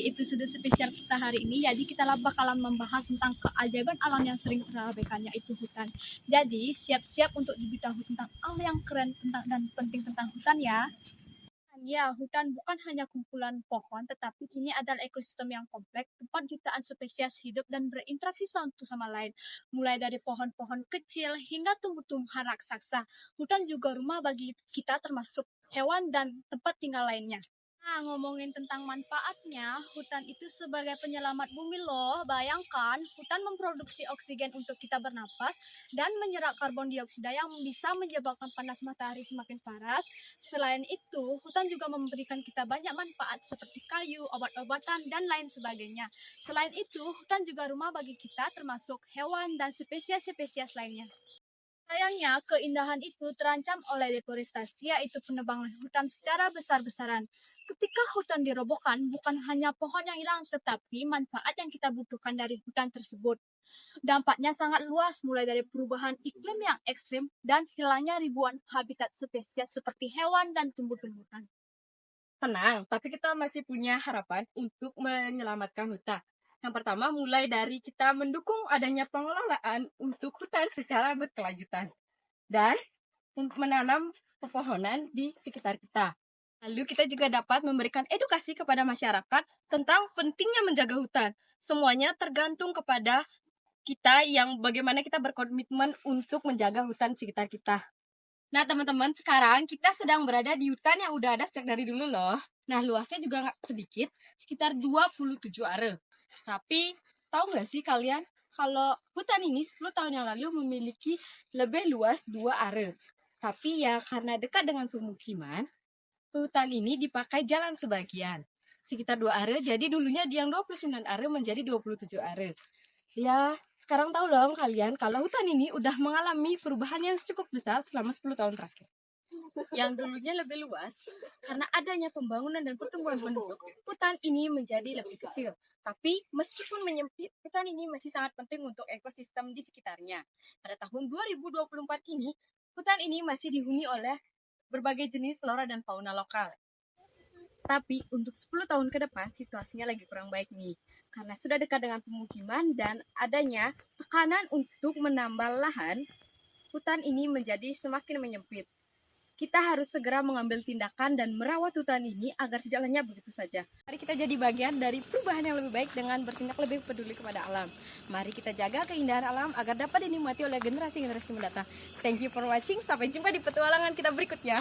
episode spesial kita hari ini. Jadi kita bakalan membahas tentang keajaiban alam yang sering terabaikan, yaitu hutan. Jadi siap-siap untuk diberitahu tentang hal yang keren dan penting tentang hutan ya. Ya, hutan bukan hanya kumpulan pohon, tetapi ini adalah ekosistem yang kompleks, tempat jutaan spesies hidup dan berinteraksi satu sama lain. Mulai dari pohon-pohon kecil hingga tumbuh-tumbuhan raksasa, hutan juga rumah bagi kita termasuk hewan dan tempat tinggal lainnya. Nah, ngomongin tentang manfaatnya, hutan itu sebagai penyelamat bumi loh. Bayangkan, hutan memproduksi oksigen untuk kita bernapas dan menyerap karbon dioksida yang bisa menyebabkan panas matahari semakin panas. Selain itu, hutan juga memberikan kita banyak manfaat seperti kayu, obat-obatan, dan lain sebagainya. Selain itu, hutan juga rumah bagi kita termasuk hewan dan spesies-spesies lainnya. Sayangnya, keindahan itu terancam oleh deforestasi, yaitu penebangan hutan secara besar-besaran. Ketika hutan dirobohkan, bukan hanya pohon yang hilang, tetapi manfaat yang kita butuhkan dari hutan tersebut. Dampaknya sangat luas, mulai dari perubahan iklim yang ekstrim dan hilangnya ribuan habitat spesies seperti hewan dan tumbuh-tumbuhan. Tenang, tapi kita masih punya harapan untuk menyelamatkan hutan. Yang pertama, mulai dari kita mendukung adanya pengelolaan untuk hutan secara berkelanjutan dan menanam pepohonan di sekitar kita. Lalu kita juga dapat memberikan edukasi kepada masyarakat tentang pentingnya menjaga hutan. Semuanya tergantung kepada kita yang bagaimana kita berkomitmen untuk menjaga hutan sekitar kita. Nah teman-teman, sekarang kita sedang berada di hutan yang udah ada sejak dari dulu loh. Nah luasnya juga nggak sedikit, sekitar 27 are. Tapi tahu nggak sih kalian kalau hutan ini 10 tahun yang lalu memiliki lebih luas 2 are. Tapi ya karena dekat dengan pemukiman, hutan ini dipakai jalan sebagian. Sekitar 2 are, jadi dulunya yang 29 are menjadi 27 are. Ya, sekarang tahu dong kalian kalau hutan ini udah mengalami perubahan yang cukup besar selama 10 tahun terakhir. Yang dulunya lebih luas, karena adanya pembangunan dan pertumbuhan penduduk, hutan ini menjadi lebih kecil. Tapi meskipun menyempit, hutan ini masih sangat penting untuk ekosistem di sekitarnya. Pada tahun 2024 ini, hutan ini masih dihuni oleh berbagai jenis flora dan fauna lokal. Tapi untuk 10 tahun ke depan situasinya lagi kurang baik nih. Karena sudah dekat dengan pemukiman dan adanya tekanan untuk menambah lahan, hutan ini menjadi semakin menyempit. Kita harus segera mengambil tindakan dan merawat hutan ini agar tidak lenyap begitu saja. Mari kita jadi bagian dari perubahan yang lebih baik dengan bertindak lebih peduli kepada alam. Mari kita jaga keindahan alam agar dapat dinikmati oleh generasi-generasi mendatang. Thank you for watching. Sampai jumpa di petualangan kita berikutnya.